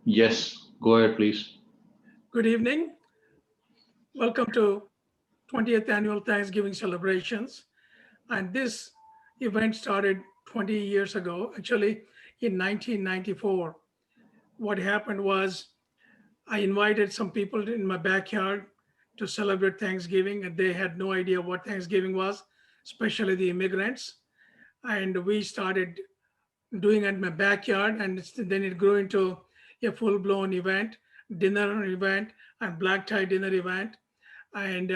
Yes, go ahead, please. Good evening. Welcome to 20th Annual Thanksgiving celebrations. And this event started 20 years ago, actually in 1994. What happened was I invited some people in my backyard to celebrate Thanksgiving, and they had no idea what Thanksgiving was, especially the immigrants. And we started doing it in my backyard, and then it grew into a full-blown event, dinner event, and black tie dinner event. And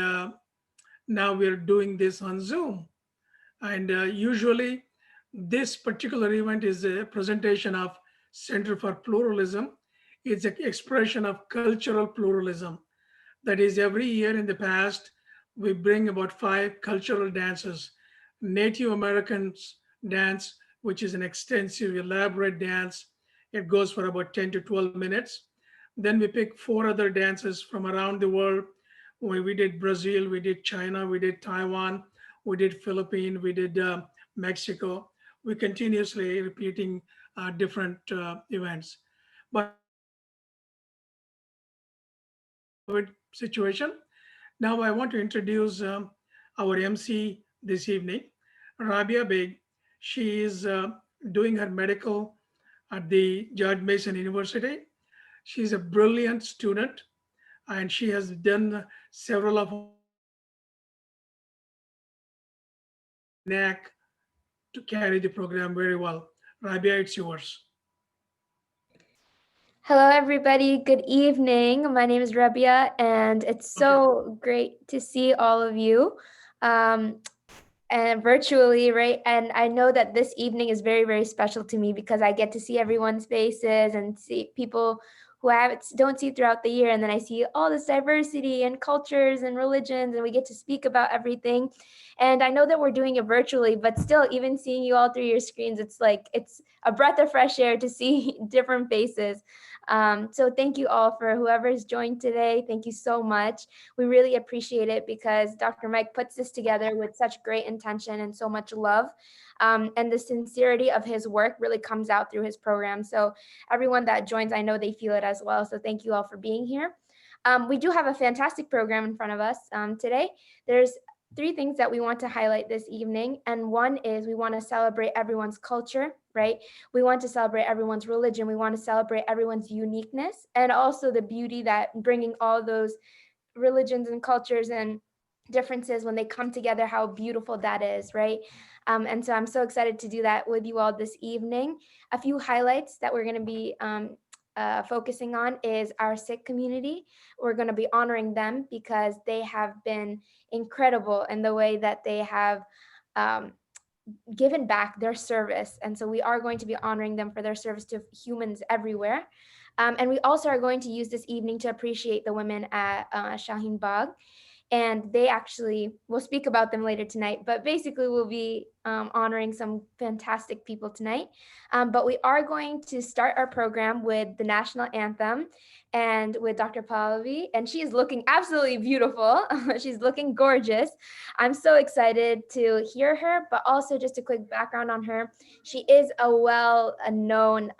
now we're doing this on Zoom. And usually, this particular event is a presentation of Center for Pluralism. It's an expression of cultural pluralism. That is, every year in the past, we bring about five cultural dances. Native Americans dance, which is an extensive, elaborate dance. It goes for about 10 to 12 minutes. Then we pick four other dances from around the world. We did Brazil, we did China, we did Taiwan, we did Philippines, we did Mexico. We continuously repeating different events. But COVID situation. Now I want to introduce our MC this evening, Rabia Beg. She is doing her medical at the George Mason University. She's a brilliant student, and she has done several of our knack to carry the program very well. Rabia, it's yours. Hello, everybody. Good evening. My name is Rabia, and it's Okay. so great to see all of you um, and virtually, right? And I know that this evening is very, very special to me because I get to see everyone's faces and see people who I don't see throughout the year. And then I see all this diversity and cultures and religions, and we get to speak about everything. And I know that we're doing it virtually, but still, even seeing you all through your screens, it's a breath of fresh air to see different faces. So thank you all for whoever's joined today. Thank you so much. We really appreciate it because Dr. Mike puts this together with such great intention and so much love. And the sincerity of his work really comes out through his program. So everyone that joins, I know they feel it as well. So thank you all for being here. We do have a fantastic program in front of us today. There's three things that we want to highlight this evening. And one is we want to celebrate everyone's culture, right? We want to celebrate everyone's religion. We want to celebrate everyone's uniqueness and also the beauty that bringing all those religions and cultures and differences when they come together, how beautiful that is, right? And so I'm so excited to do that with you all this evening. A few highlights that we're going to be focusing on is our Sikh community. We're going to be honoring them because they have been incredible in the way that they have um, given back their service. And so we are going to be honoring them for their service to humans everywhere. And we also are going to use this evening to appreciate the women at Shaheen Bagh. And they actually, we'll speak about them later tonight, but basically we'll be honoring some fantastic people tonight. But we are going to start our program with the national anthem and with Dr. Pallavi, and she is looking absolutely beautiful. She's looking gorgeous. I'm so excited to hear her, but also just a quick background on her. She is a well-known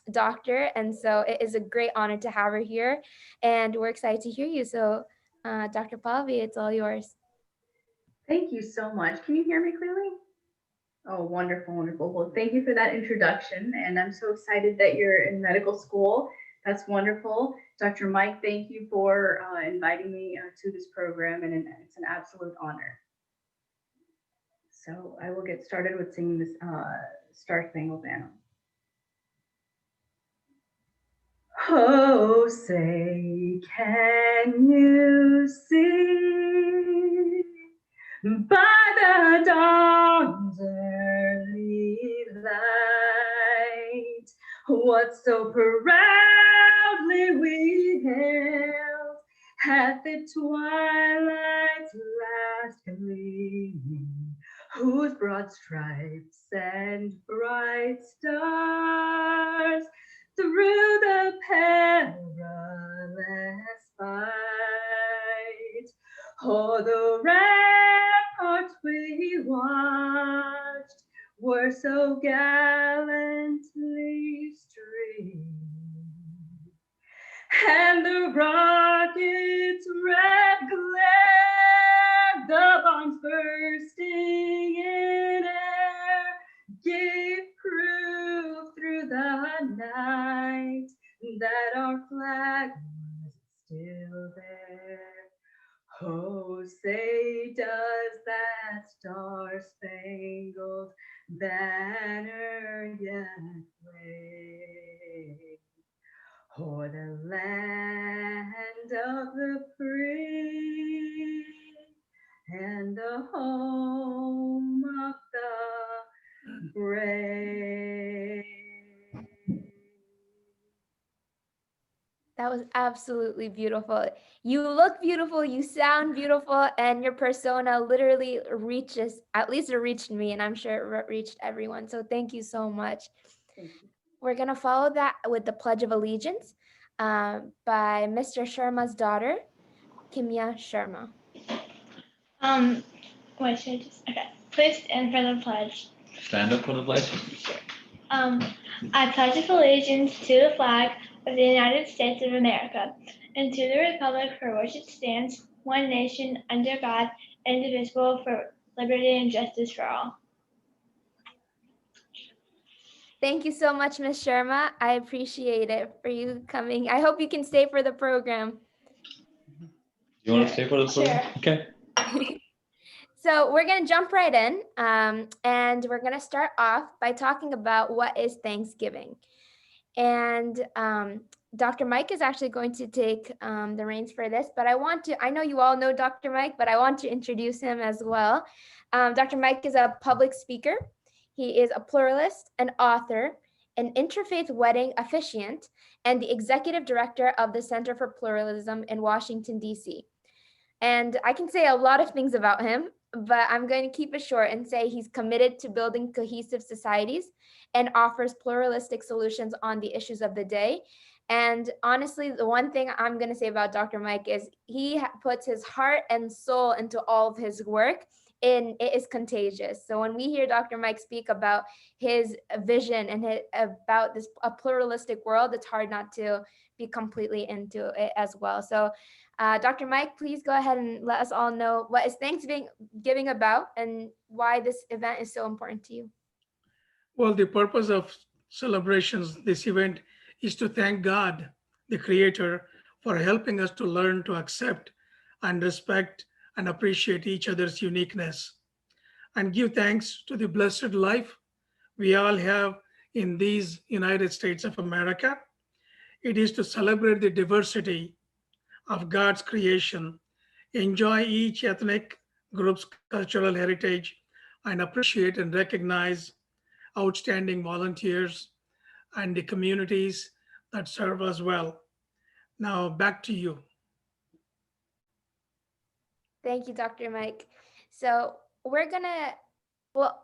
doctor, and so it is a great honor to have her here, and we're excited to hear you. So Dr. Pallavi, it's all yours. Thank you so much. Can you hear me clearly? Oh, wonderful, wonderful. Well, thank you for that introduction. And I'm so excited that you're in medical school. That's wonderful. Dr. Mike, thank you for inviting me to this program, and it's an absolute honor. So I will get started with singing this Star Spangled Banner. Oh, say, can you see by the dawn's early light what so proudly we hailed at the twilight's last gleaming, whose broad stripes and bright stars through the perilous fight o'er the ramparts we watched were so gallantly streamed. and the rocket's red glare, the bombs bursting in air, gave proof through the night that our flag was still there. Oh, say does that star-spangled banner yet wave o'er the land of the free and the home of the brave? That was absolutely beautiful. You look beautiful, you sound beautiful, and your persona literally reaches, at least it reached me, and I'm sure it reached everyone. So thank you so much. Thank you. We're going to follow that with the Pledge of Allegiance by Mr. Sharma's daughter, Kimya Sharma. Wait, should I just, okay. Please stand for the pledge. Stand up for the pledge. I pledge allegiance to the flag of the United States of America and to the republic for which it stands, one nation, under God, indivisible, for liberty and justice for all. Thank you so much, Ms. Sharma. I appreciate it for you coming. I hope you can stay for the program. You want to stay for the program? Sure. Okay. So we're going to jump right in, and we're going to start off by talking about what is Thanksgiving. And Dr. Mike is actually going to take the reins for this, but I know you all know Dr. Mike, but I want to introduce him as well. Dr. Mike is a public speaker. He is a pluralist, an author, an interfaith wedding officiant, and the executive director of the Center for Pluralism in Washington, D.C. And I can say a lot of things about him, but I'm going to keep it short and say he's committed to building cohesive societies and offers pluralistic solutions on the issues of the day. And honestly, the one thing I'm going to say about Dr. Mike is he puts his heart and soul into all of his work, and it is contagious. So when we hear Dr. Mike speak about his vision and about a pluralistic world, it's hard not to be completely into it as well. So Dr. Mike, please go ahead and let us all know what is Thanksgiving about and why this event is so important to you. Well, the purpose of celebrations, this event, is to thank God, the Creator, for helping us to learn to accept and respect and appreciate each other's uniqueness, and give thanks to the blessed life we all have in these United States of America. It is to celebrate the diversity of God's creation, enjoy each ethnic group's cultural heritage, and appreciate and recognize outstanding volunteers and the communities that serve us well. Now back to you. Thank you, Dr. Mike. So we're gonna,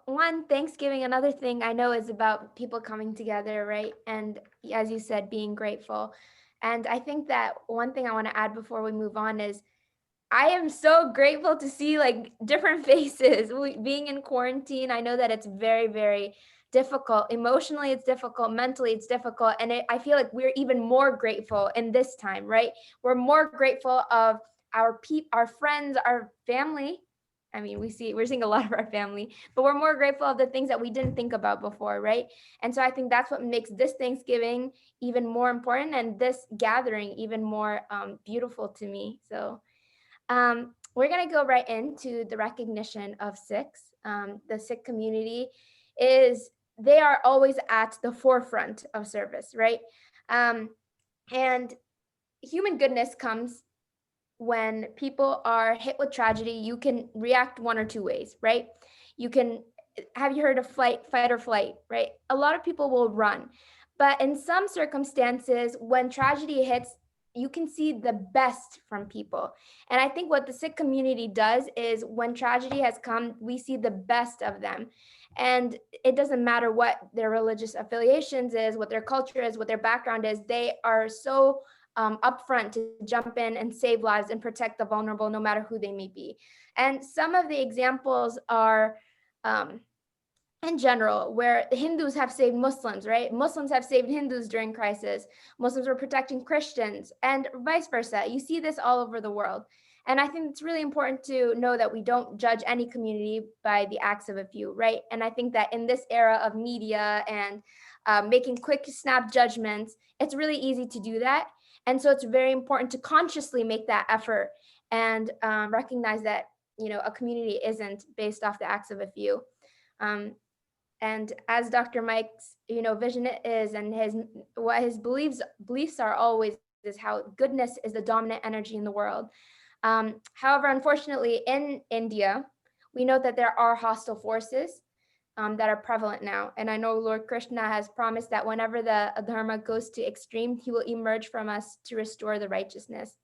one, Thanksgiving, another thing I know is about people coming together, right? And as you said, being grateful. And I think that one thing I want to add before we move on is I am so grateful to see like different faces. Being in quarantine, I know that it's very, very difficult. Emotionally, it's difficult. Mentally, it's difficult. And I feel like we're even more grateful in this time, right? We're more grateful of our friends, our family. I mean, we're seeing a lot of our family, but we're more grateful of the things that we didn't think about before, right? And so I think that's what makes this Thanksgiving even more important and this gathering even more beautiful to me. So we're going to go right into the recognition of Sikhs. The Sikh community they are always at the forefront of service, right? And human goodness comes when people are hit with tragedy. You can react one or two ways, right? Have you heard of fight or flight, right? A lot of people will run, but in some circumstances, when tragedy hits, you can see the best from people. And I think what the Sikh community does is when tragedy has come, we see the best of them. And it doesn't matter what their religious affiliations is, what their culture is, what their background is, they are so upfront to jump in and save lives and protect the vulnerable, no matter who they may be. And some of the examples are in general, where the Hindus have saved Muslims, right? Muslims have saved Hindus during crisis. Muslims were protecting Christians and vice versa. You see this all over the world. And I think it's really important to know that we don't judge any community by the acts of a few, right? And I think that in this era of media and making quick snap judgments, it's really easy to do that. And so it's very important to consciously make that effort and recognize that, a community isn't based off the acts of a few. Um, and as Dr. Mike's, vision is, and what his beliefs are always, is how goodness is the dominant energy in the world. However, unfortunately, in India, we know that there are hostile forces that are prevalent now. And I know Lord Krishna has promised that whenever the dharma goes to extreme, he will emerge from us to restore the righteousness.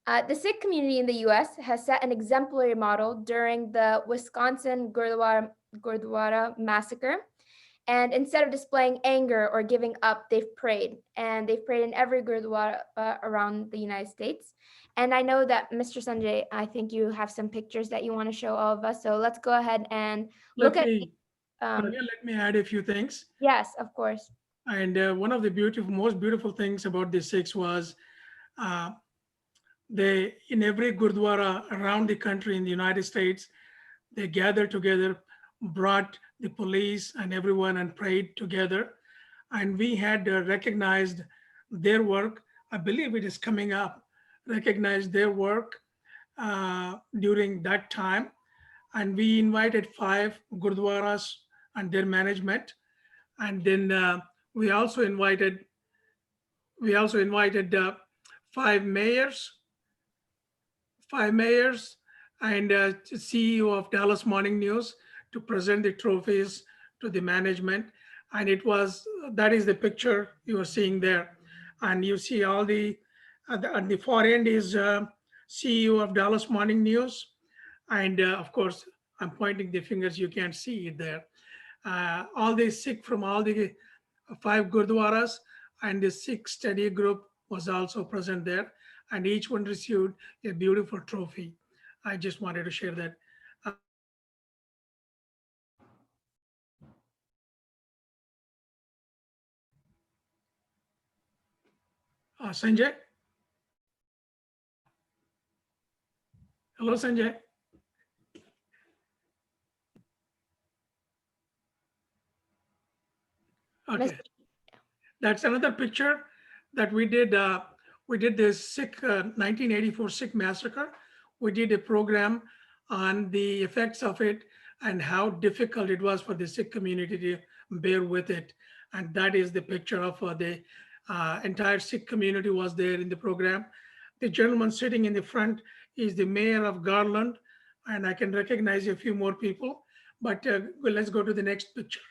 The Sikh community in the US has set an exemplary model during the Wisconsin Gurdwara massacre. And instead of displaying anger or giving up, they've prayed. And they've prayed in every Gurdwara around the United States. And I know that Mr. Sanjay, I think you have some pictures that you want to show all of us. So let's go ahead and look at. Let me add a few things. Yes, of course. And one of the most beautiful things about the Sikhs was they, in every Gurdwara around the country in the United States, they gathered together, brought the police and everyone and prayed together. And we had recognized their work. I believe it is coming up, recognized their work during that time. And we invited 5 Gurdwaras and their management. And then we also invited 5 mayors and CEO of Dallas Morning News to present the trophies to the management. And that is the picture you are seeing there. And you see all at the far end is CEO of Dallas Morning News. And of course, I'm pointing the fingers, you can't see it there. All the Sikh from all the 5 Gurdwaras and the Sikh study group was also present there. And each one received a beautiful trophy. I just wanted to share that. Sanjay? Hello, Sanjay. Okay. That's another picture that we did. We did this Sikh 1984 Sikh massacre. We did a program on the effects of it and how difficult it was for the Sikh community to bear with it. And that is the picture of the entire Sikh community was there in the program. The gentleman sitting in the front is the mayor of Garland, and I can recognize a few more people, but well, let's go to the next picture.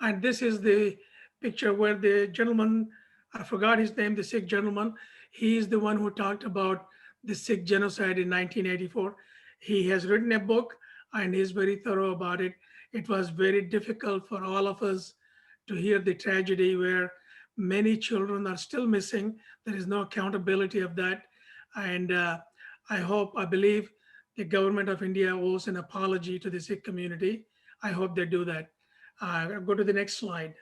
And this is the picture where the gentleman, I forgot his name, the Sikh gentleman, he is the one who talked about the Sikh genocide in 1984. He has written a book and he's very thorough about it. It was very difficult for all of us to hear the tragedy where many children are still missing. There is no accountability of that. And I believe the government of India owes an apology to the Sikh community. I hope they do that. Go to the next slide.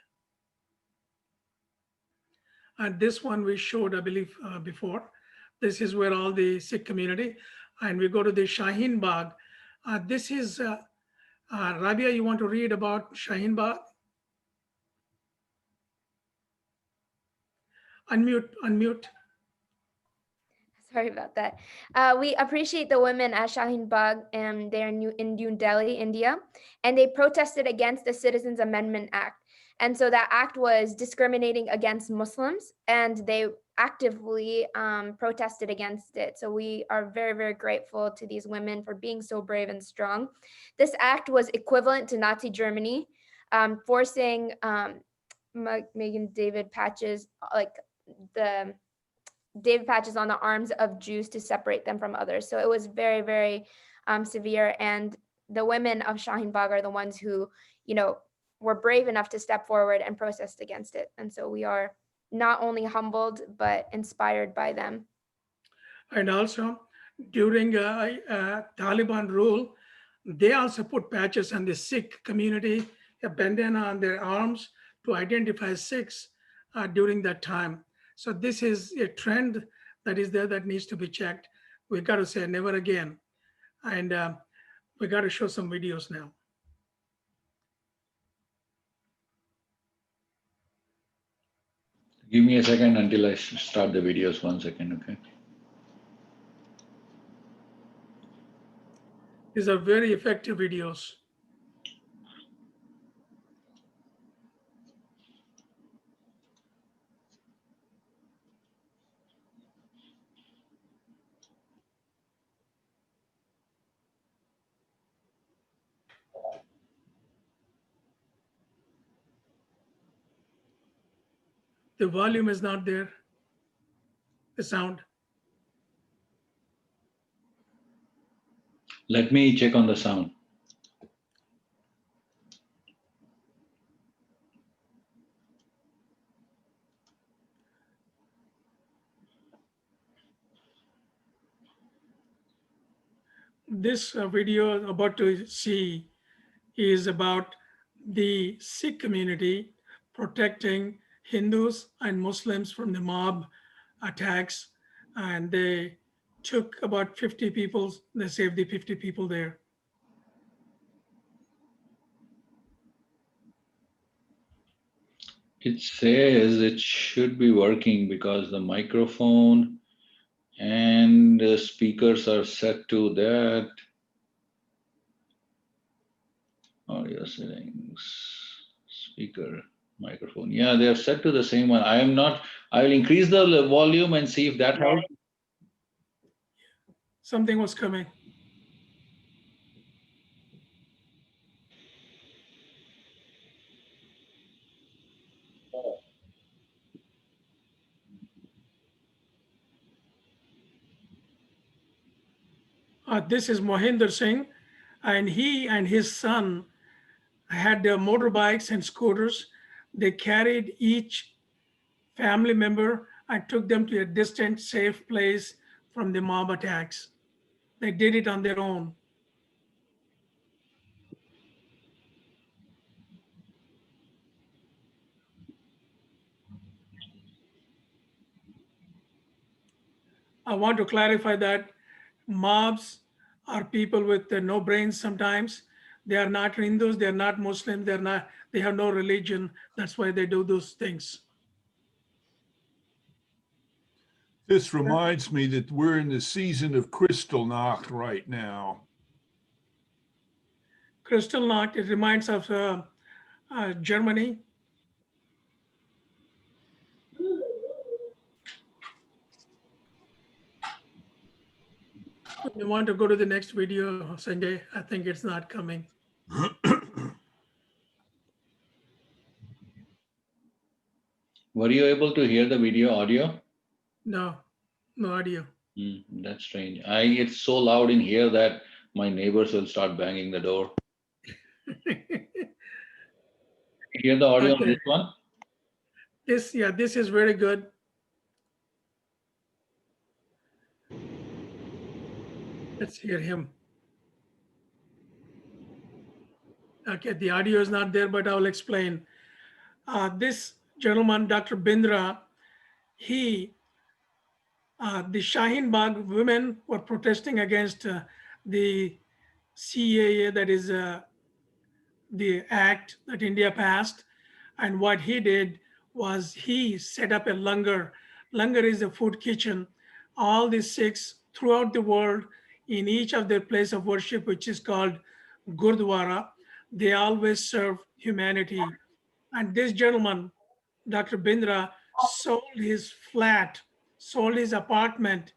And this one we showed, I believe, before. This is where all the Sikh community, and we go to the Shaheen Bagh. This is, Rabia, you want to read about Shaheen Bagh? Unmute. Sorry about that. We appreciate the women at Shaheen Bagh, and they're in New Delhi, India, and they protested against the Citizens Amendment Act. And so that act was discriminating against Muslims, and they actively protested against it. So we are very, very grateful to these women for being so brave and strong. This act was equivalent to Nazi Germany, forcing Megan David patches, like the David patches on the arms of Jews to separate them from others. So it was very, very severe. And the women of Shaheen Bagh are the ones who, were brave enough to step forward and protest against it. And so we are not only humbled, but inspired by them. And also during Taliban rule, They also put patches on the Sikh community, a bandana on their arms to identify Sikhs during that time. So this is a trend that is there that needs to be checked. We got to say never again. And we got to show some videos now. Give me a second until I start the videos. 1 second, okay? These are very effective videos. The volume is not there, the sound. Let me check on the sound. This video about to see is about the Sikh community protecting Hindus and Muslims from the mob attacks. And they took about 50 people, they saved the 50 people there. It says it should be working because the microphone and the speakers are set to that. Audio settings, speaker, microphone. Yeah, they are set to the same one. I will increase the volume and see if that helps. Something was coming. This is Mohinder Singh, and he and his son had their motorbikes and scooters. They carried each family member and took them to a distant, safe place from the mob attacks. They did it on their own. I want to clarify that mobs are people with no brains sometimes. They are not Hindus, they're not Muslims, they have no religion. That's why they do those things. This reminds me that we're in the season of Kristallnacht right now. Kristallnacht, it reminds of Germany. You want to go to the next video, Sanjay? I think it's not coming. Were you able to hear the video audio? No, no audio. That's strange. It's so loud in here that my neighbors will start banging the door. Hear the audio on Okay. this one? This is very good. Let's hear him. Okay, the audio is not there, but I will explain. This gentleman, Dr. Bindra, the Shaheen Bagh women were protesting against the CAA, that is the act that India passed. And what he did was he set up a langar. Langar is a food kitchen. All the Sikhs throughout the world, in each of their place of worship, which is called Gurdwara, they always serve humanity. And this gentleman, Dr. Bindra, sold his flat, sold his apartment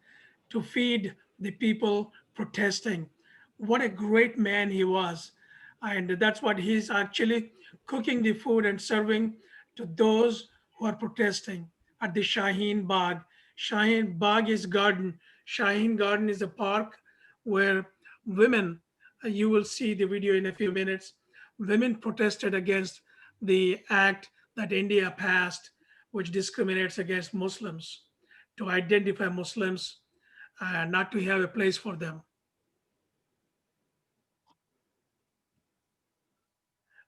to feed the people protesting. What a great man he was. And that's what he's actually cooking the food and serving to those who are protesting at the Shaheen Bagh. Shaheen Bagh is garden. Shaheen Garden is a park where women, you will see the video in a few minutes, women protested against the act that India passed, which discriminates against Muslims, to identify Muslims and not to have a place for them.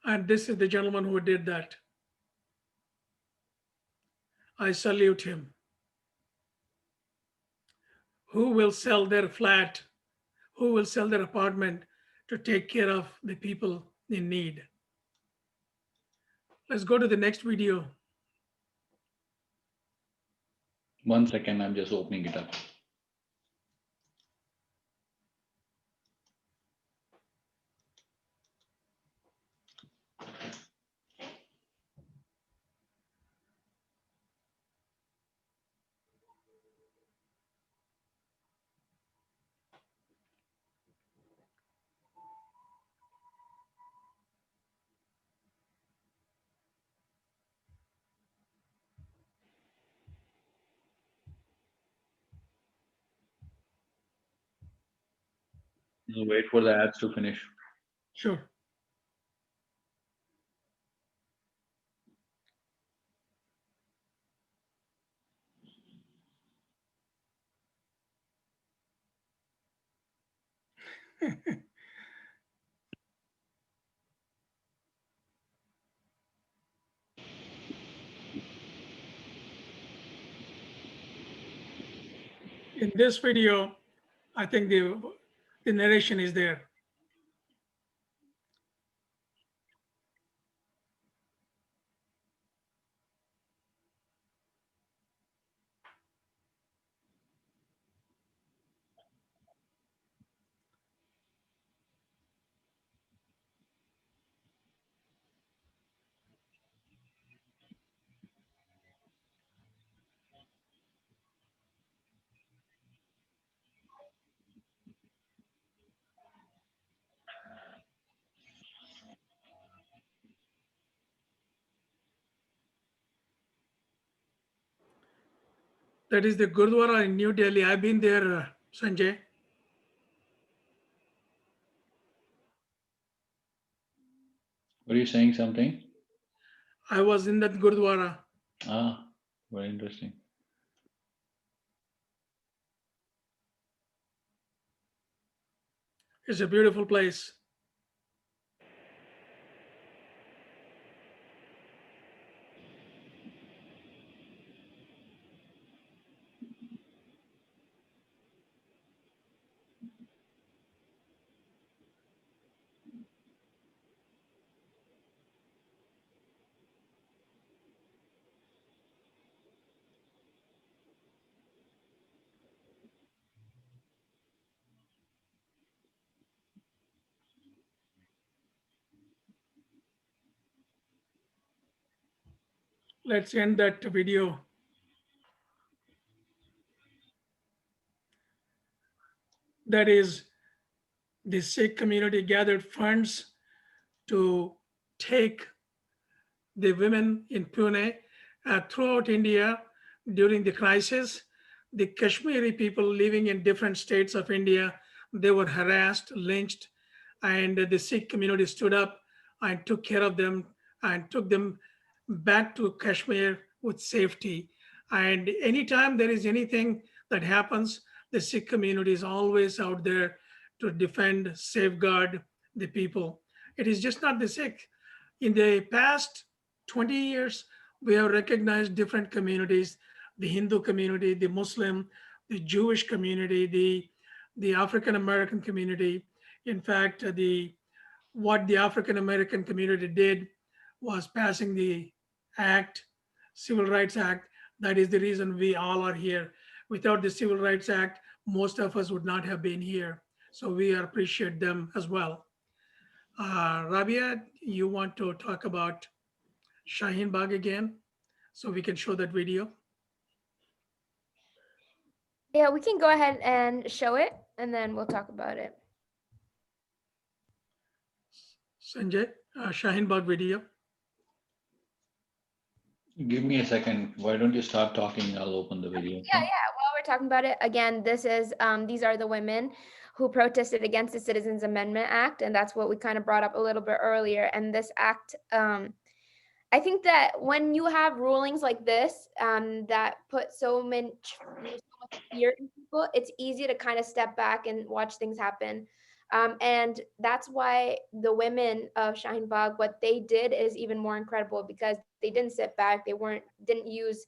And this is the gentleman who did that. I salute him. Who will sell their flat? Who will sell their apartment to take care of the people in need? Let's go to the next video. 1 second, I'm just opening it up. We'll wait for the ads to finish. Sure. In this video, I think the narration is there. That is the Gurdwara in New Delhi. I've been there, Sanjay. Were you saying something? I was in that Gurdwara. Ah, very interesting. It's a beautiful place. Let's end that video. That is, the Sikh community gathered funds to take the women in Pune throughout India during the crisis. The Kashmiri people living in different states of India, they were harassed, lynched, and the Sikh community stood up and took care of them and took them back to Kashmir with safety. And anytime there is anything that happens, the Sikh community is always out there to defend, safeguard the people. It is just not the Sikh. In the past 20 years, we have recognized different communities, the Hindu community, the Muslim, the Jewish community, the African American community. In fact, what the African American community did was passing the act, Civil Rights Act. That is the reason we all are here. Without the Civil Rights Act, most of us would not have been here. So we appreciate them as well. Rabia, you want to talk about Shaheen Bagh again, so we can show that video? Yeah, we can go ahead and show it, and then we'll talk about it. Sanjay, Shaheen Bagh video. Give me a second. Why don't you start talking? I'll open the video. Yeah. While we're talking about it, again, these are the women who protested against the Citizens Amendment Act, and that's what we kind of brought up a little bit earlier. And this act, I think that when you have rulings like this that put so much fear in people, it's easy to kind of step back and watch things happen. And that's why the women of Shaheen Bagh, what they did is even more incredible, because they didn't sit back. They didn't use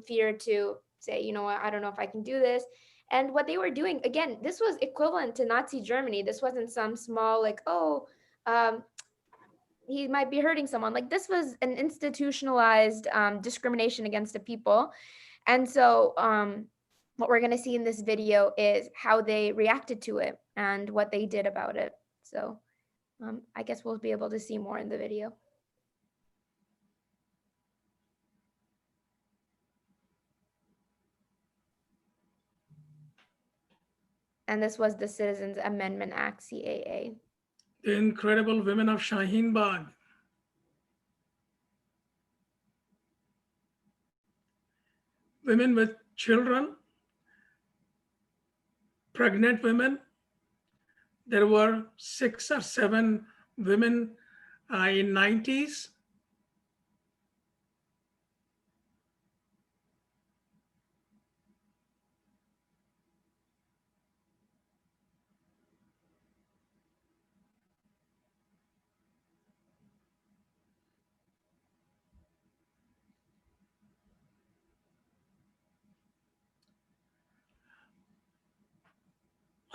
fear to say, you know what, I don't know if I can do this. And what they were doing, again, this was equivalent to Nazi Germany. This wasn't some small, like, oh, um, he might be hurting someone. Like, this was an institutionalized discrimination against the people. And so what we're going to see in this video is how they reacted to it and what they did about it. So I guess we'll be able to see more in the video. And this was the Citizens Amendment Act, CAA. The incredible women of Shaheen Bagh. Women with children, pregnant women. There were 6 or 7 women in 90s.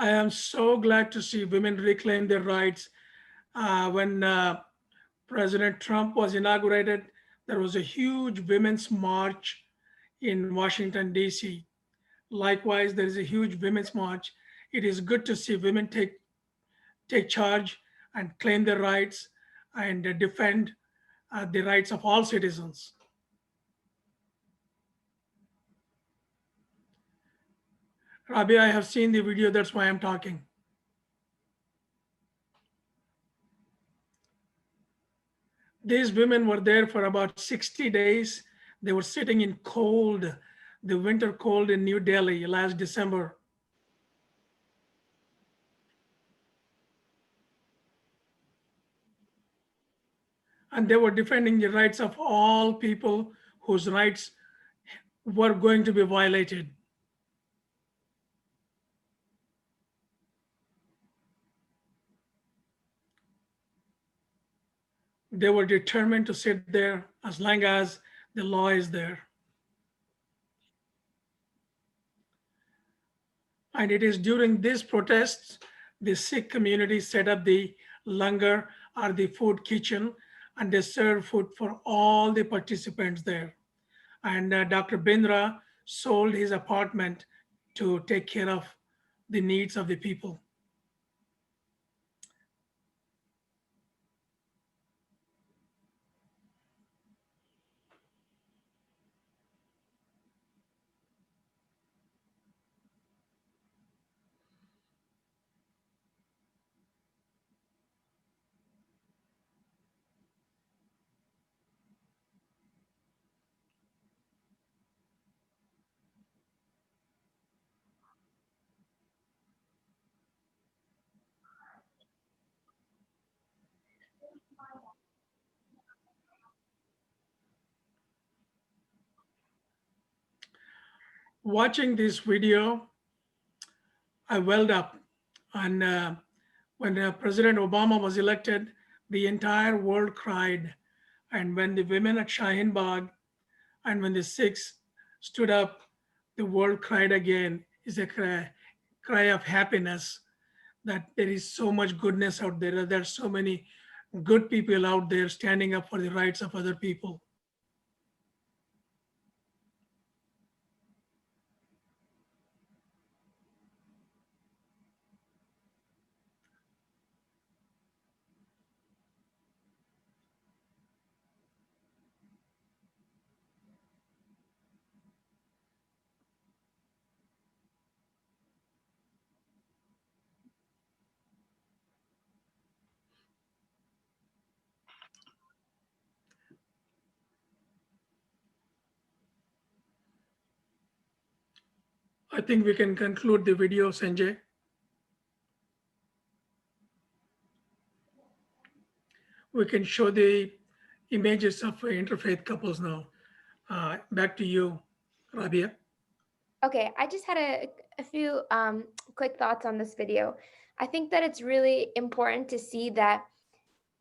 I am so glad to see women reclaim their rights. When President Trump was inaugurated, there was a huge women's march in Washington, D.C. Likewise, there is a huge women's march. It is good to see women take charge and claim their rights and defend the rights of all citizens. Rabia, I have seen the video, that's why I'm talking. These women were there for about 60 days. They were sitting in cold, the winter cold in New Delhi last December. And they were defending the rights of all people whose rights were going to be violated. They were determined to sit there as long as the law is there. And it is during these protests, the Sikh community set up the langar, or the food kitchen, and they serve food for all the participants there. And Dr. Bindra sold his apartment to take care of the needs of the people. Watching this video, I welled up. And when President Obama was elected, the entire world cried. And when the women at Shaheen Bagh and when the Sikhs stood up, the world cried again. It's a cry of happiness that there is so much goodness out there. There are so many good people out there standing up for the rights of other people. I think we can conclude the video, Sanjay. We can show the images of interfaith couples now. Back to you, Rabia. Okay, I just had a few quick thoughts on this video. I think that it's really important to see that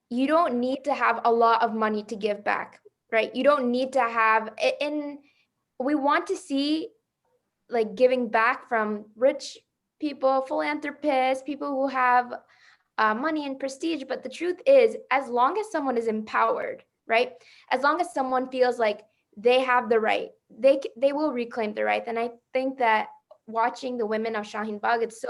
you don't need to have a lot of money to give back, right? You don't need to have we want to see like giving back from rich people, philanthropists, people who have money and prestige. But the truth is, as long as someone is empowered, right? As long as someone feels like they have the right, they will reclaim the right. And I think that watching the women of Shaheen Bagh, it's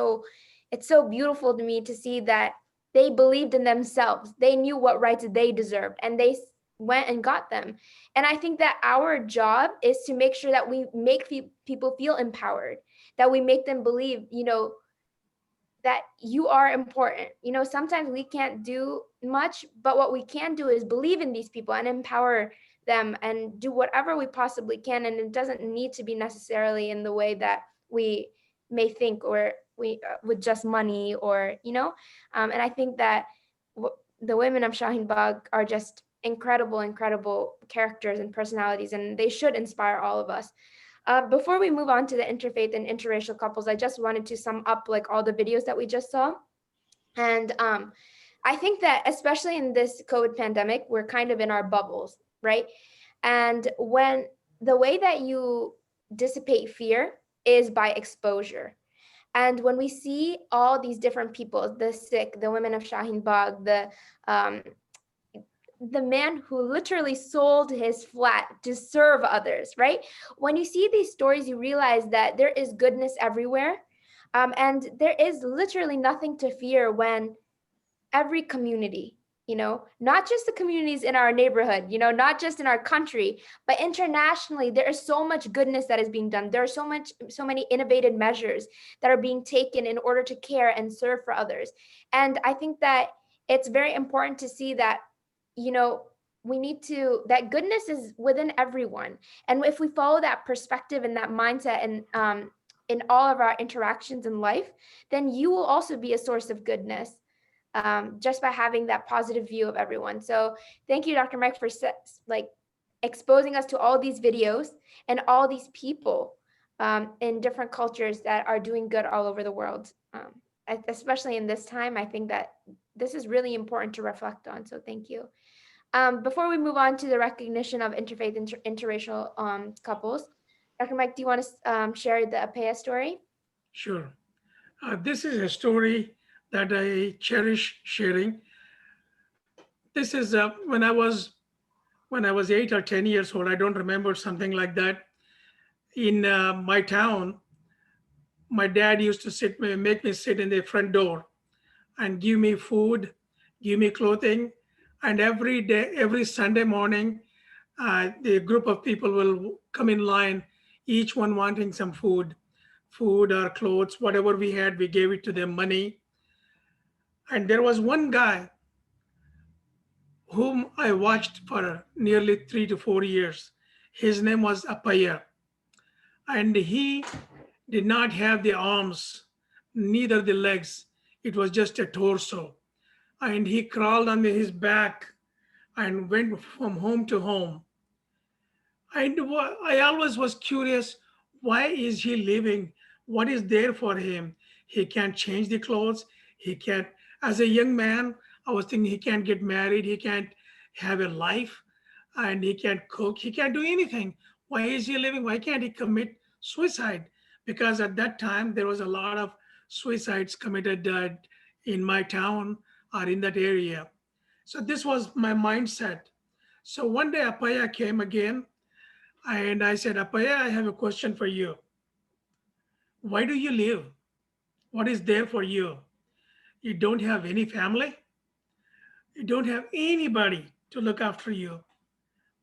so beautiful to me to see that they believed in themselves. They knew what rights they deserved, and they went and got them. And I think that our job is to make sure that we make people feel empowered, that we make them believe, that you are important. Sometimes we can't do much, but what we can do is believe in these people and empower them and do whatever we possibly can. And it doesn't need to be necessarily in the way that we may think, or we with just money, or and I think that the women of Shaheen Bagh are just incredible characters and personalities, and they should inspire all of us. Before we move on to the interfaith and interracial couples, I just wanted to sum up like all the videos that we just saw. And I think that especially in this COVID pandemic, we're kind of in our bubbles, right? And when the way that you dissipate fear is by exposure. And when we see all these different people, the sick, the women of Shaheen Bagh, the man who literally sold his flat to serve others, right? When you see these stories, you realize that there is goodness everywhere. And there is literally nothing to fear when every community, not just the communities in our neighborhood, not just in our country, but internationally, there is so much goodness that is being done. There are so many innovative measures that are being taken in order to care and serve for others. And I think that it's very important to see that, that goodness is within everyone. And if we follow that perspective and that mindset and in all of our interactions in life, then you will also be a source of goodness, just by having that positive view of everyone. So thank you, Dr. Mike, for exposing us to all these videos and all these people in different cultures that are doing good all over the world. Especially in this time, I think that this is really important to reflect on. So thank you. Before we move on to the recognition of interfaith and interracial couples, Dr. Mike, do you want to share the Apea story? Sure. This is a story that I cherish sharing. This is when I was 8 or 10 years old. I don't remember, something like that. In my town, my dad used to make me sit in the front door and give me food, give me clothing. And every day, every Sunday morning, the group of people will come in line, each one wanting some food or clothes, whatever we had, we gave it to them, money. And there was one guy whom I watched for nearly 3 to 4 years. His name was Apaya. And he did not have the arms, neither the legs. It was just a torso. And he crawled on his back and went from home to home. And I always was curious, why is he living? What is there for him? He can't change the clothes. He can't, as a young man, I was thinking he can't get married. He can't have a life, and he can't cook. He can't do anything. Why is he living? Why can't he commit suicide? Because at that time, there was a lot of suicides committed in my town or in that area. So this was my mindset. So one day Apaya came again, and I said, Apaya, I have a question for you. Why do you live? What is there for you? You don't have any family. You don't have anybody to look after you.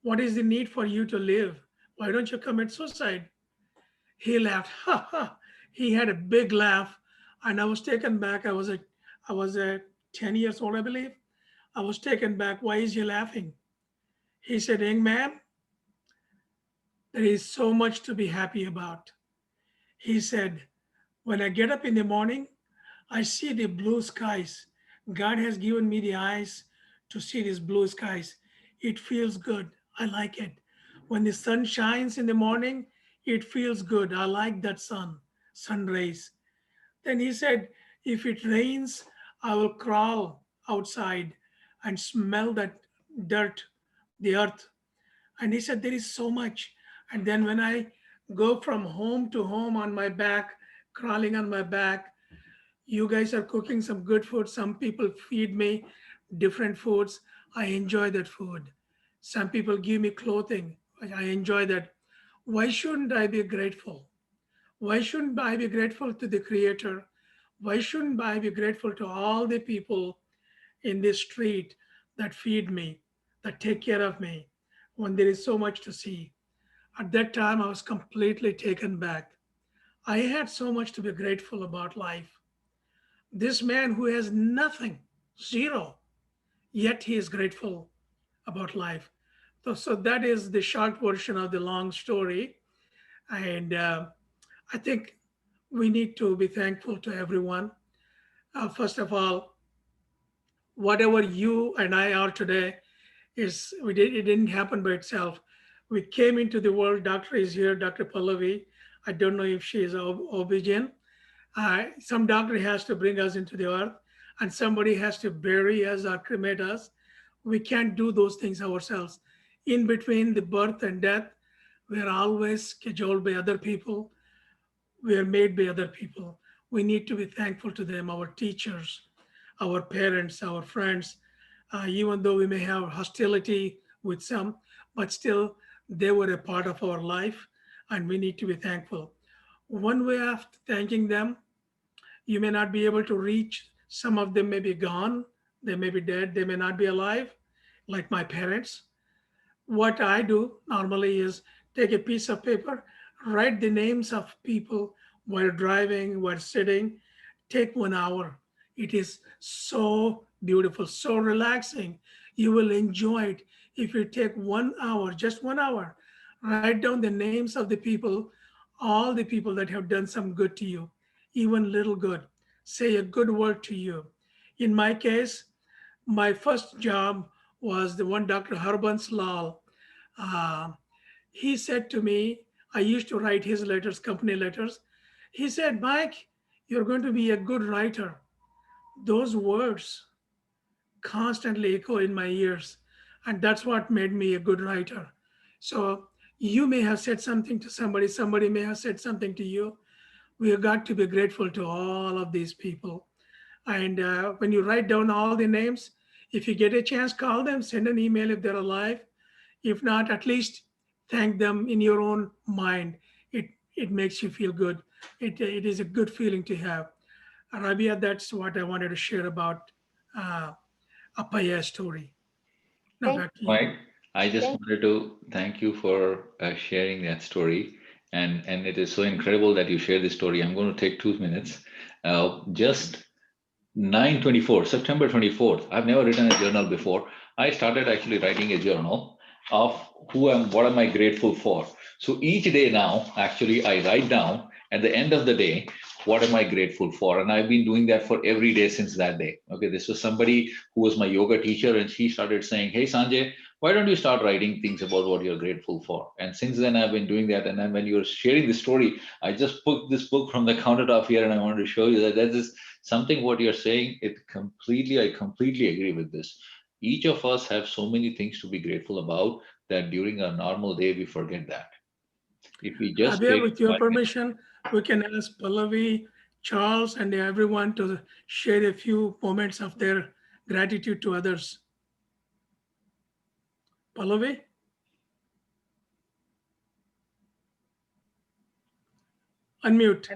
What is the need for you to live? Why don't you commit suicide? He laughed. Ha ha. He had a big laugh, and I was taken back. I was 10 years old, I believe. I was taken back. Why is he laughing? He said, young man, there is so much to be happy about. He said, when I get up in the morning, I see the blue skies. God has given me the eyes to see these blue skies. It feels good. I like it. When the sun shines in the morning, it feels good. I like that sun rays. Then he said, If it rains, I will crawl outside and smell that dirt, the earth. And he said, there is so much. And then when I go from home to home on my back, crawling on my back, you guys are cooking some good food. Some people feed me different foods. I enjoy that food. Some people give me clothing. I enjoy that. Why shouldn't I be grateful? Why shouldn't I be grateful to the Creator? Why shouldn't I be grateful to all the people in this street that feed me, that take care of me when there is so much to see? At that time, I was completely taken back. I had so much to be grateful about life. This man who has nothing, zero, yet he is grateful about life. So that is the short version of the long story. And I think we need to be thankful to everyone. First of all, whatever you and I are today it didn't happen by itself. We came into the world. Doctor is here, Dr. Pallavi. I don't know if she is obedient. Some doctor has to bring us into the earth, and somebody has to bury us or cremate us. We can't do those things ourselves. In between the birth and death, we are always scheduled by other people. We are made by other people. We need to be thankful to them, our teachers, our parents, our friends, even though we may have hostility with some, but still they were a part of our life, and we need to be thankful. One way of thanking them, you may not be able to reach. Some of them may be gone, they may be dead, they may not be alive, like my parents. What I do normally is take a piece of paper, write the names of people while driving, while sitting. Take 1 hour. It is so beautiful, so relaxing. You will enjoy it if you take 1 hour, just 1 hour. Write down the names of the people, all the people that have done some good to you, even little good. Say a good word to you. In my case, my first job was the one Dr. Harbans Lal. Uh, he said to me, I used to write his letters, company letters. He said, Mike, you're going to be a good writer. Those words constantly echo in my ears. And that's what made me a good writer. So you may have said something to somebody, somebody may have said something to you. We have got to be grateful to all of these people. And when you write down all the names, if you get a chance, call them, send an email if they're alive. If not, at least thank them in your own mind. It makes you feel good. It is a good feeling to have. Rabia, that's what I wanted to share about uh, Appaya's story. Now Thank, back to you. Mike, I just thank, wanted to thank you for sharing that story, and it is so incredible that you share this story. I'm going to take 2 minutes. Just 9/24, September 24th. I've never written a journal before. I started actually writing a journal of what am I grateful for. So each day now, actually, I write down at the end of the day, what am I grateful for? And I've been doing that for every day since that day. Okay, this was somebody who was my yoga teacher, and she started saying, hey, Sanjay, why don't you start writing things about what you're grateful for? And since then, I've been doing that. And then when you're sharing the story, I just put this book from the countertop here, and I wanted to show you that is something what you're saying. I completely agree with this. Each of us have so many things to be grateful about that during a normal day, we forget that. If we just Rabia, take with your 5 minutes. permission, we can ask Pallavi, Charles, and everyone to share a few moments of their gratitude to others. Pallavi, unmute.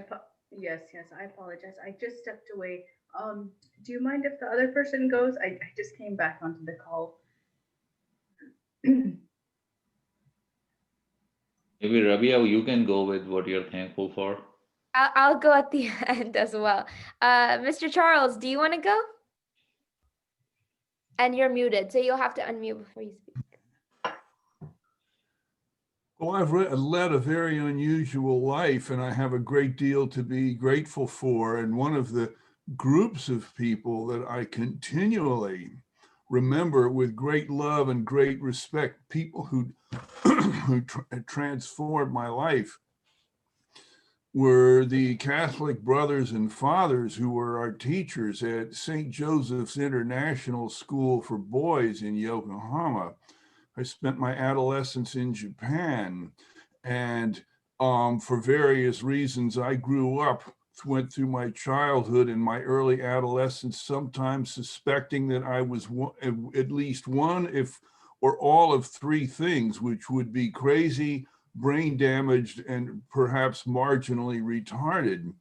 Yes, yes, I apologize. I just stepped away. Do you mind if the other person goes? I just came back onto the call. Maybe Rabia, you can go with what you're thankful for. I'll go at the end as well. Mr. Charles, do you want to go? And you're muted, so you'll have to unmute before you speak. Well, I've led a very unusual life, and I have a great deal to be grateful for. And one of the groups of people that I continually remember with great love and great respect, people who transformed my life, were the Catholic brothers and fathers who were our teachers at St. Joseph's International School for Boys in Yokohama. I spent my adolescence in Japan, and for various reasons, I grew up, went through my childhood and my early adolescence, sometimes suspecting that I was at least one, if or all of three things, which would be crazy, brain damaged, and perhaps marginally retarded.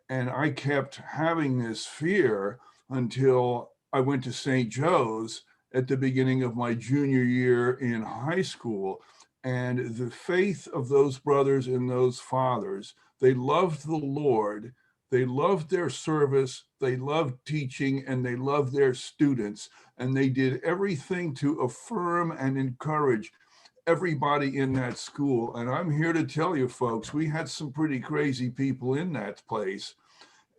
And I kept having this fear until I went to St. Joe's at the beginning of my junior year in high school. And the faith of those brothers and those fathers, they loved the Lord, they loved their service, they loved teaching, and they loved their students. And they did everything to affirm and encourage everybody in that school. And I'm here to tell you, folks, we had some pretty crazy people in that place.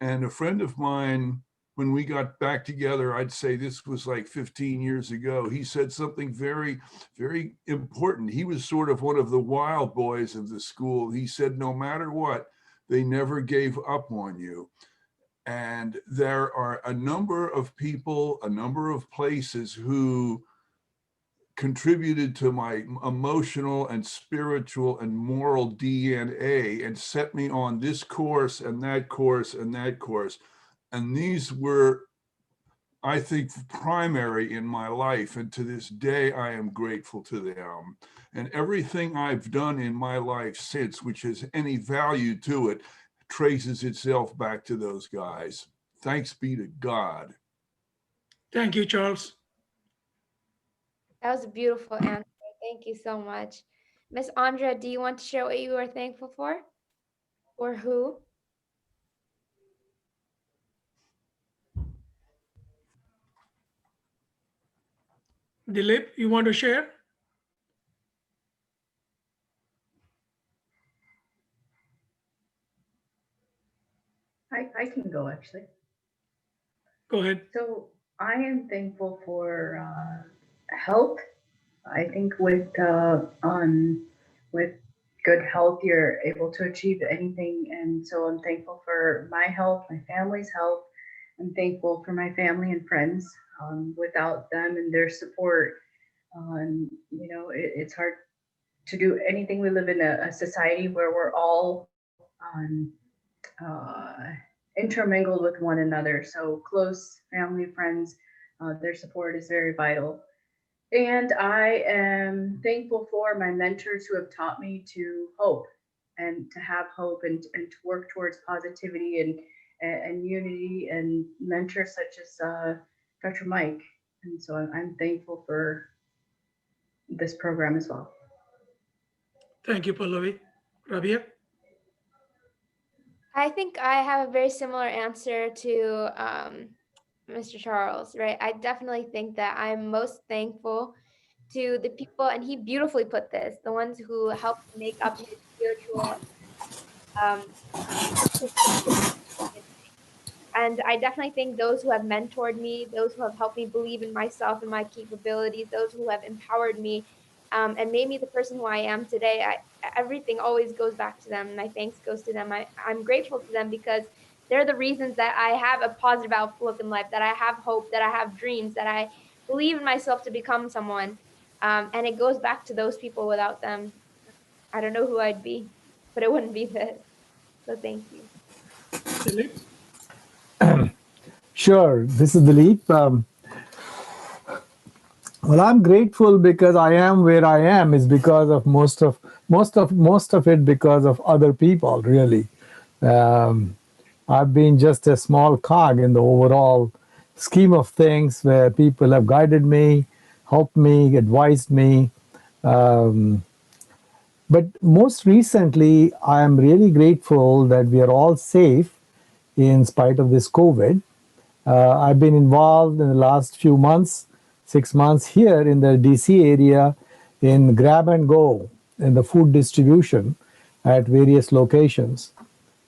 And a friend of mine, when we got back together, I'd say this was like 15 years ago, he said something very, very important. He was sort of one of the wild boys of the school. He said, no matter what, they never gave up on you. And there are a number of people, a number of places who contributed to my emotional and spiritual and moral DNA and set me on this course and that course and that course. And these were, I think, primary in my life. And to this day, I am grateful to them. And everything I've done in my life since, which has any value to it, traces itself back to those guys. Thanks be to God. Thank you, Charles. That was a beautiful answer. Thank you so much. Miss Andrea, do you want to share what you are thankful for? Or who? Dilip, you want to share? I can go actually. Go ahead. So I am thankful for health. I think with good health, you're able to achieve anything. And so I'm thankful for my health, my family's health. I'm thankful for my family and friends. Without them and their support, it's hard to do anything. We live in a society where we're all uh, intermingled with one another. So close family, friends, their support is very vital. And I am thankful for my mentors who have taught me to hope and to have hope and to work towards positivity and unity, and mentors such as Dr. Mike. And so I'm thankful for this program as well. Thank you, Pallavi. Rabia? I think I have a very similar answer to Mr. Charles, right? I definitely think that I'm most thankful to the people, and he beautifully put this, the ones who helped make up his spiritual and I definitely think those who have mentored me, those who have helped me believe in myself and my capabilities, those who have empowered me and made me the person who I am today, everything always goes back to them. My thanks goes to them. I'm grateful to them because they're the reasons that I have a positive outlook in life, that I have hope, that I have dreams, that I believe in myself to become someone. And it goes back to those people. Without them, I don't know who I'd be, but it wouldn't be this. So thank you. Dilip? Sure, this is Dilip. Well, I'm grateful because I am where I am is because of most of it because of other people, really. Um, I've been just a small cog in the overall scheme of things where people have guided me, helped me, advised me. Um, but most recently, I am really grateful that we are all safe in spite of this COVID. I've been involved in the last few months, 6 months here in the DC area in grab and go in the food distribution at various locations.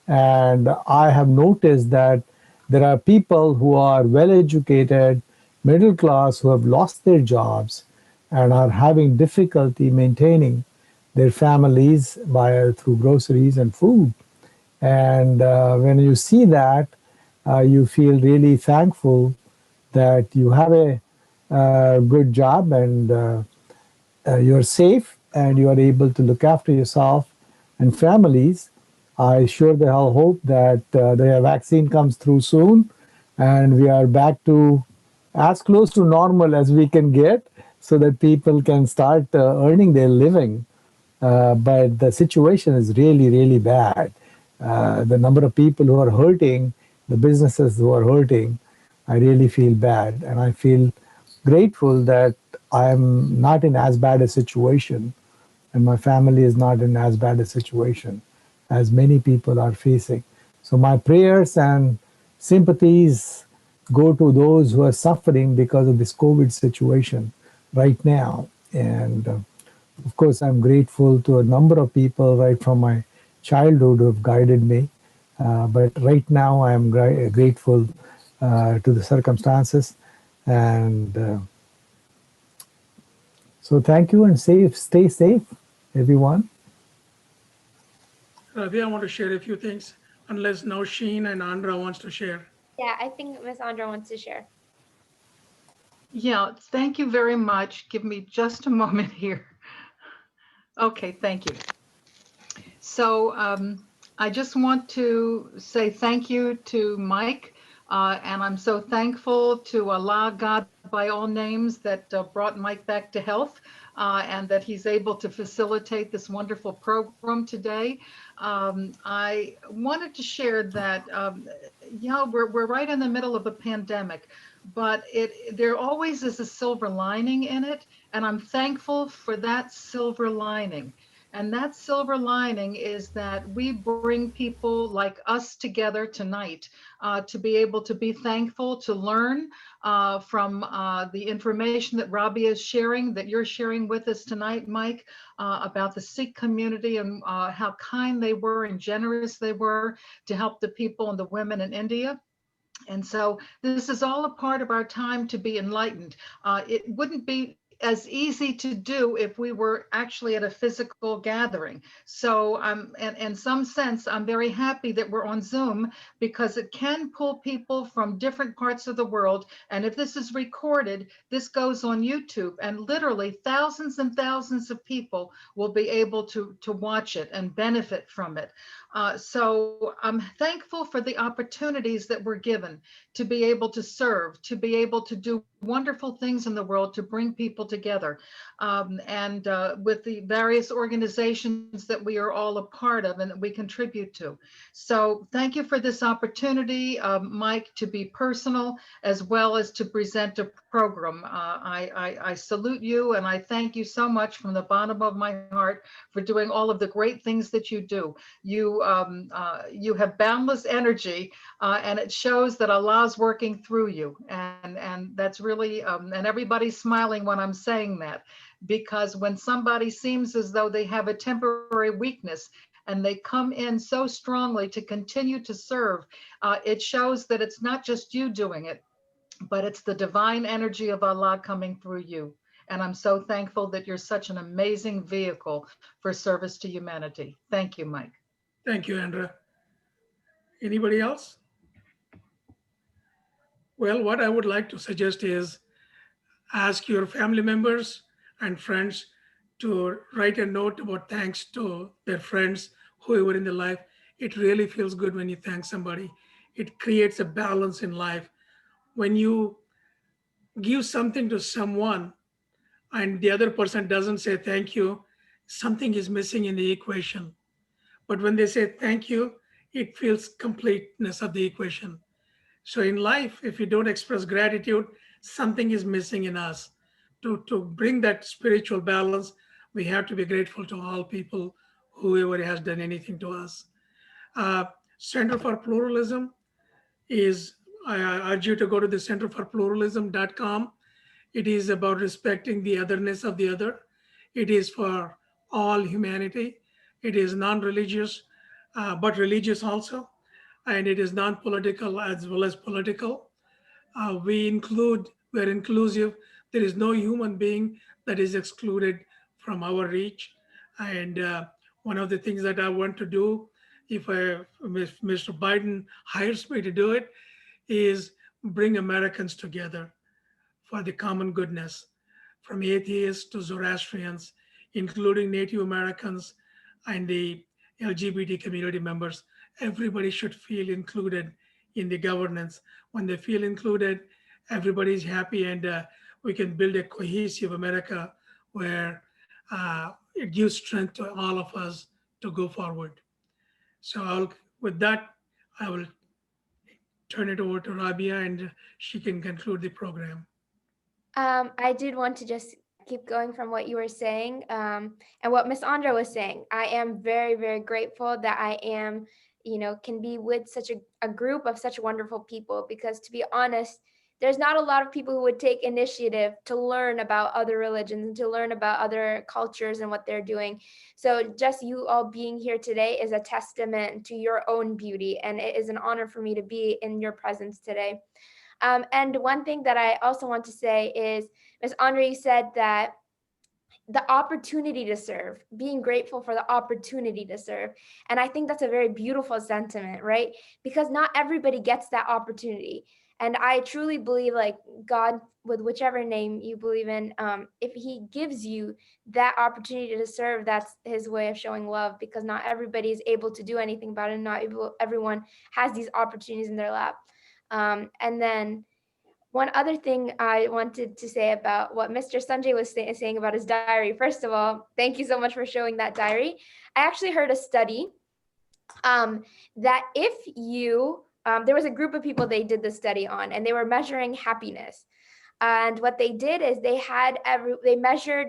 And I have noticed that there are people who are well educated, middle class, who have lost their jobs and are having difficulty maintaining their families through groceries and food. And when you see that, you feel really thankful that you have a good job and you're safe and you are able to look after yourself and families. I sure the hell hope that the vaccine comes through soon and we are back to as close to normal as we can get so that people can start earning their living. But the situation is really, really bad. The number of people who are hurting, the businesses who are hurting, I really feel bad. And I feel grateful that I'm not in as bad a situation and my family is not in as bad a situation as many people are facing. So my prayers and sympathies go to those who are suffering because of this COVID situation right now. And of course, I'm grateful to a number of people right from my childhood who have guided me. But right now, I'm grateful to the circumstances. And so thank you and stay safe, everyone. Ravi, I want to share a few things, unless now Sheen and Andra wants to share. Yeah, I think Miss Andra wants to share. Yeah, thank you very much. Give me just a moment here. Okay, thank you. So I just want to say thank you to Mike, and I'm so thankful to Allah, God by all names, that brought Mike back to health, and that he's able to facilitate this wonderful program today. I wanted to share that, we're right in the middle of a pandemic, but there always is a silver lining in it, and I'm thankful for that silver lining. And that silver lining is that we bring people like us together tonight to be able to be thankful, to learn from the information that Robbie is sharing, that you're sharing with us tonight, Mike, about the Sikh community and how kind they were and generous they were to help the people and the women in India. And so this is all a part of our time to be enlightened. It wouldn't be as easy to do if we were actually at a physical gathering. So in some sense, I'm very happy that we're on Zoom because it can pull people from different parts of the world. And if this is recorded, this goes on YouTube and literally thousands and thousands of people will be able to watch it and benefit from it. So I'm thankful for the opportunities that we're given to be able to serve, to be able to do wonderful things in the world, to bring people together. And with the various organizations that we are all a part of and that we contribute to. So thank you for this opportunity, Mike, to be personal as well as to present a program. I salute you and I thank you so much from the bottom of my heart for doing all of the great things that you do. You have boundless energy, and it shows that Allah's working through you, and that's really and everybody's smiling when I'm saying that, because when somebody seems as though they have a temporary weakness and they come in so strongly to continue to serve, it shows that it's not just you doing it, but it's the divine energy of Allah coming through you. And I'm so thankful that you're such an amazing vehicle for service to humanity. Thank you, Mike. Thank you, Andra. Anybody else? Well, what I would like to suggest is ask your family members and friends to write a note about thanks to their friends, whoever in their life. It really feels good when you thank somebody. It creates a balance in life. When you give something to someone and the other person doesn't say thank you, something is missing in the equation. But when they say thank you, it feels completeness of the equation. So in life, if you don't express gratitude, something is missing in us. To bring that spiritual balance, we have to be grateful to all people, whoever has done anything to us. Uh, Center for Pluralism is, I urge you to go to the centerforpluralism.com. It is about respecting the otherness of the other. It is for all humanity. It is non-religious, but religious also. And it is non-political as well as political. We're inclusive. There is no human being that is excluded from our reach. And one of the things that I want to do if Mr. Biden hires me to do it, is bring Americans together for the common goodness, from atheists to Zoroastrians, including Native Americans and the LGBT community members. Everybody should feel included in the governance. When they feel included, everybody's happy, and we can build a cohesive America where it gives strength to all of us to go forward. So with that, I will turn it over to Rabia, and she can conclude the program. I did want to just keep going from what you were saying, and what Miss Andra was saying. I am very, very grateful that I am, can be with such a group of such wonderful people, because to be honest, there's not a lot of people who would take initiative to learn about other religions and to learn about other cultures and what they're doing. So just you all being here today is a testament to your own beauty, and it is an honor for me to be in your presence today. And one thing that I also want to say is, Ms. Andre said that the opportunity to serve, being grateful for the opportunity to serve. And I think that's a very beautiful sentiment, right? Because not everybody gets that opportunity. And I truly believe, like, God, with whichever name you believe in, if he gives you that opportunity to serve, that's his way of showing love, because not everybody is able to do anything about it. Not everyone has these opportunities in their lap. And then one other thing I wanted to say about what Mr. Sanjay was saying about his diary. First of all, thank you so much for showing that diary. I actually heard a study that if you, there was a group of people they did the study on, and they were measuring happiness. And what they did is they measured,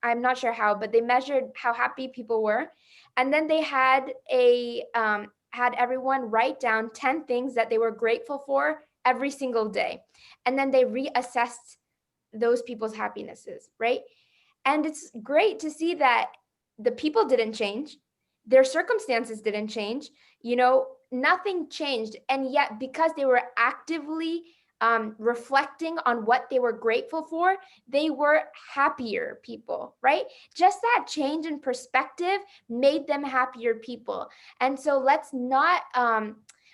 I'm not sure how, but they measured how happy people were. And then they had had everyone write down 10 things that they were grateful for every single day. And then they reassessed those people's happinesses, right? And it's great to see that the people didn't change, their circumstances didn't change, nothing changed. And yet, because they were actively reflecting on what they were grateful for, they were happier people, right? Just that change in perspective made them happier people. And so let's not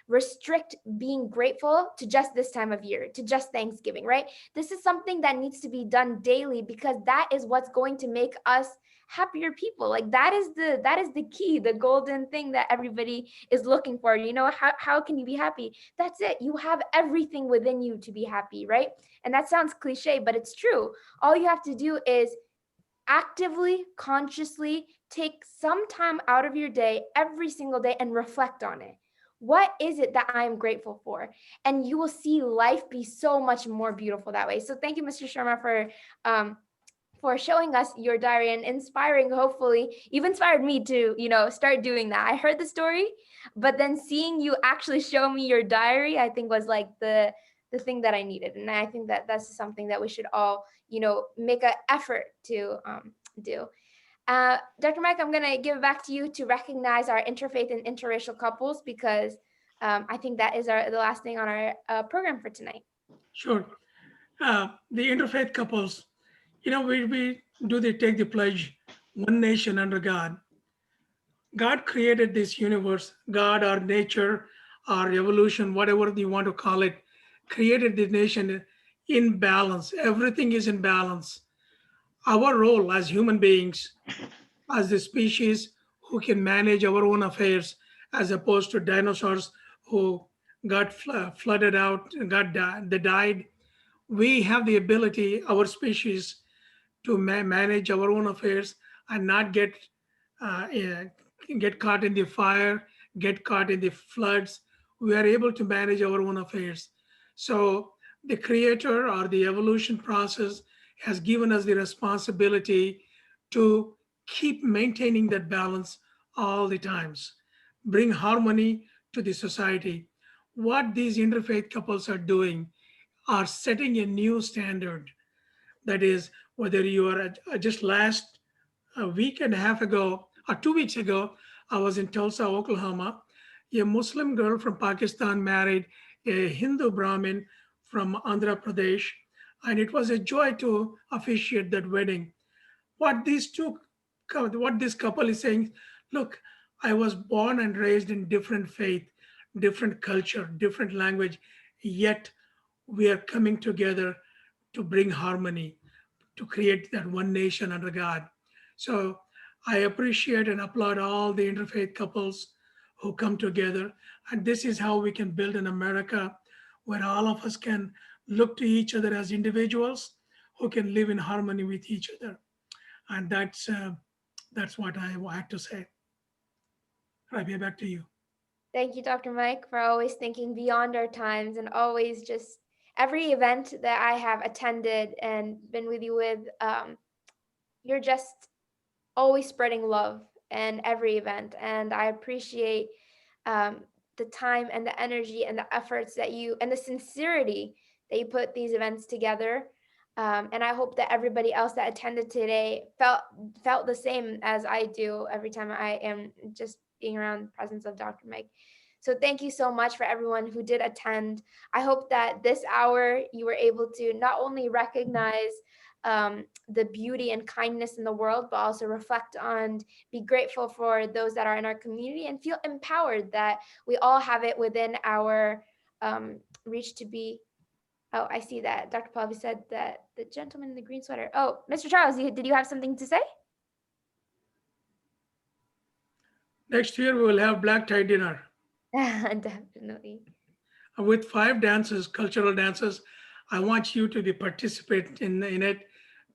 restrict being grateful to just this time of year, to just Thanksgiving, right? This is something that needs to be done daily, because that is what's going to make us happier people. Like that is the key, the golden thing that everybody is looking for. How can you be happy? That's it. You have everything within you to be happy, right? And that sounds cliche, but it's true. All you have to do is actively, consciously take some time out of your day every single day and reflect on it. What is it that I am grateful for? And you will see life be so much more beautiful that way. So thank you, Mr. Sharma, for showing us your diary and inspiring. Hopefully, you've inspired me to, start doing that. I heard the story, but then seeing you actually show me your diary, I think was like the thing that I needed. And I think that that's something that we should all, make an effort to do. Dr. Mike, I'm going to give it back to you to recognize our interfaith and interracial couples, because I think that is the last thing on our program for tonight. Sure. The interfaith couples, we take the pledge, one nation under God. God created this universe, God, our nature, our evolution, whatever you want to call it, created the nation in balance. Everything is in balance. Our role as human beings, as the species who can manage our own affairs, as opposed to dinosaurs who got flooded out, they died. We have the ability, our species, to manage our own affairs and not get caught in the fire, get caught in the floods. We are able to manage our own affairs. So the creator or the evolution process has given us the responsibility to keep maintaining that balance all the times, bring harmony to the society. What these interfaith couples are doing are setting a new standard. That is, whether you are just last a week and a half ago or 2 weeks ago, I was in Tulsa, Oklahoma. A Muslim girl from Pakistan married a Hindu Brahmin from Andhra Pradesh, and it was a joy to officiate that wedding. What this couple is saying, look, I was born and raised in different faith, different culture, different language, yet we are coming together to bring harmony, to create that one nation under God. So I appreciate and applaud all the interfaith couples who come together. And this is how we can build an America where all of us can look to each other as individuals who can live in harmony with each other. And that's what I had to say. Rabia, back to you. Thank you, Dr. Mike, for always thinking beyond our times and always just every event that I have attended and been with you with, you're just always spreading love in every event. And I appreciate um, the time and the energy and the efforts that you and the sincerity that you put these events together. And I hope that everybody else that attended today felt the same as I do every time I am just being around the presence of Dr. Mike. So thank you so much for everyone who did attend. I hope that this hour you were able to not only recognize the beauty and kindness in the world, but also reflect on, be grateful for those that are in our community and feel empowered that we all have it within our reach to be. Oh, I see that Dr. Pallavi said that the gentleman in the green sweater. Oh, Mr. Charles, did you have something to say? Next year, we will have black tie dinner Definitely. with 5 dances, cultural dances. I want you to be participate in it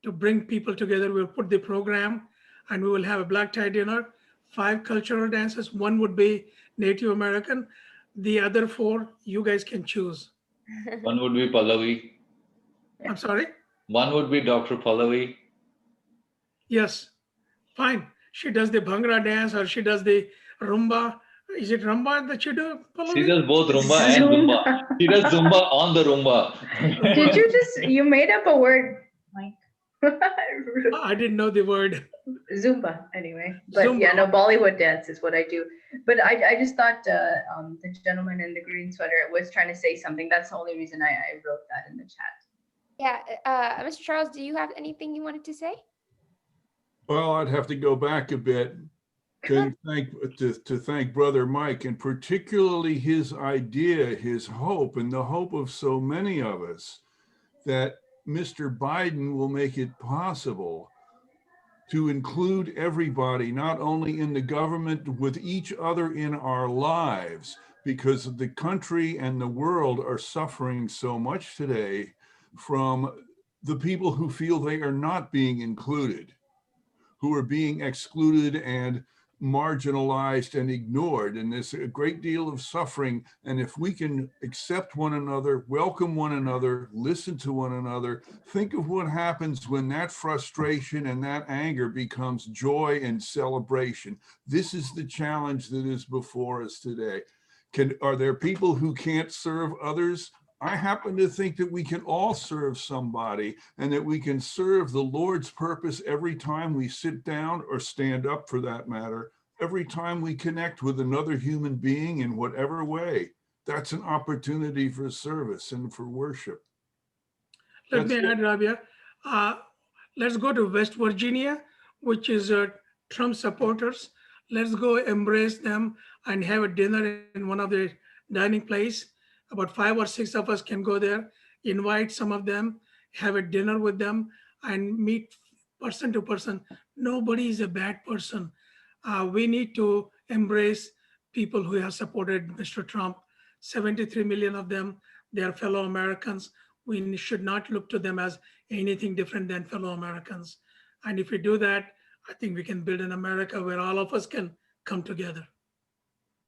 to bring people together. We'll put the program and we will have a black tie dinner, 5 cultural dances. One would be Native American. The other 4, you guys can choose. One would be Pallavi. I'm sorry? One would be Dr. Pallavi. Yes, fine. She does the Bhangra dance or she does the Rumba. Is it Rumba that you do, She Pallavi? does both Rumba and Zumba. She does Zumba on the Rumba. Did you just, you made up a word, Mike? I didn't know the word. Zumba, anyway. But yeah, Zumba. no, Bollywood dance is what I do. But I just thought the gentleman in the green sweater was trying to say something. That's the only reason I wrote that in the chat. Yeah, Mr. Charles, do you have anything you wanted to say? Well, I'd have to go back a bit to thank Brother Mike, and particularly his idea, his hope, and the hope of so many of us that Mr. Biden will make it possible to include everybody, not only in the government, with each other in our lives, because the country and the world are suffering so much today from the people who feel they are not being included, who are being excluded and marginalized and ignored. And there's a great deal of suffering. And if we can accept one another, welcome one another, listen to one another, think of what happens when that frustration and that anger becomes joy and celebration. This is the challenge that is before us today. Are there people who can't serve others? I happen to think that we can all serve somebody, and that we can serve the Lord's purpose every time we sit down, or stand up for that matter, every time we connect with another human being in whatever way. That's an opportunity for service and for worship. Let me add, Rabia. Let's go to West Virginia, which is Trump supporters. Let's go embrace them and have a dinner in one of the dining place. About 5 or 6 of us can go there, invite some of them, have a dinner with them, and meet person to person. Nobody is a bad person. We need to embrace people who have supported Mr. Trump. 73 million of them, they are fellow Americans. We should not look to them as anything different than fellow Americans. And if we do that, I think we can build an America where all of us can come together.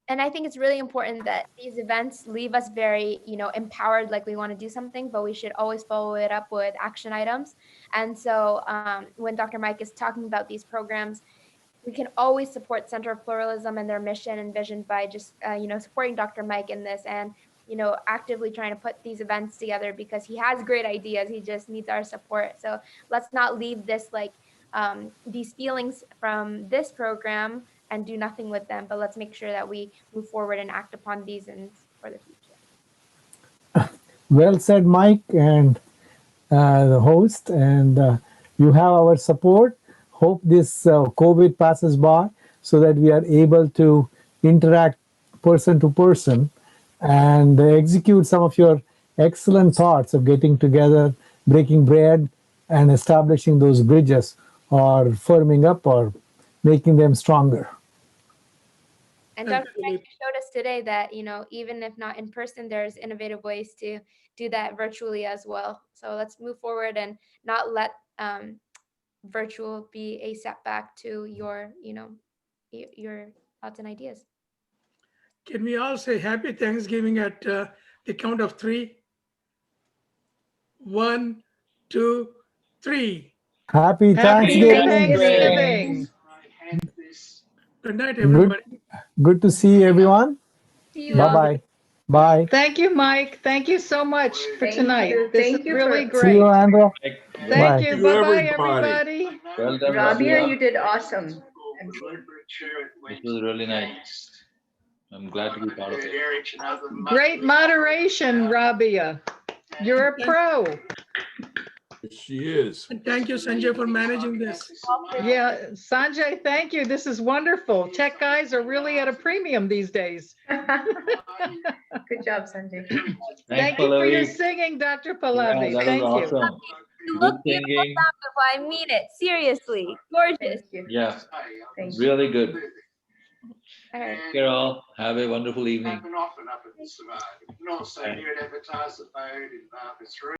And I think it's really important that these events leave us very, empowered, like we want to do something, but we should always follow it up with action items. And so when Dr. Mike is talking about these programs, we can always support Center of Pluralism and their mission and vision by just, supporting Dr. Mike in this and, actively trying to put these events together, because he has great ideas. He just needs our support. So let's not leave this these feelings from this program and do nothing with them, but let's make sure that we move forward and act upon these for the future. Well said, Mike, and the host, and you have our support. Hope this COVID passes by. so that we are able to interact person to person and execute some of your excellent thoughts of getting together, breaking bread, and establishing those bridges, or firming up, or making them stronger. And Thank Dr. you, Mike, Philip. you showed us today that, even if not in person, there's innovative ways to do that virtually as well. So let's move forward and not let virtual be a setback to your, your thoughts and ideas. Can we all say happy Thanksgiving at the count of 3? 1, 2, 3. Happy Happy Thanksgiving. Thanksgiving. Good night, Good, everybody. good to see everyone. See you Bye all. bye. Bye. Thank you, Mike. Thank you so much for Thank tonight. you. This Thank is you really for- See you, great. Andrew. Thank Bye. you. you, Bye-bye, everybody. everybody. Well done, Rabia, Rabia. you did awesome. This was really nice. I'm glad to be part of it. Great moderation, Rabia. You're a pro. She is. And thank you, Sanjay, for managing this. Yeah, Sanjay, thank you. This is wonderful. Tech guys are really at a premium these days. Good job, Sanjay. Thank you for your Pallavi. singing, Dr. Yeah, Pallavi. that was Thank you. awesome. You Good look beautiful, singing. Dr. I mean it. Seriously. Gorgeous. Thank you. Yeah, Thank you. really good. All right. Take care all. Have a wonderful evening. Happen often up in Savannah. Not so Bye. here at advertise the phone in Martha 3.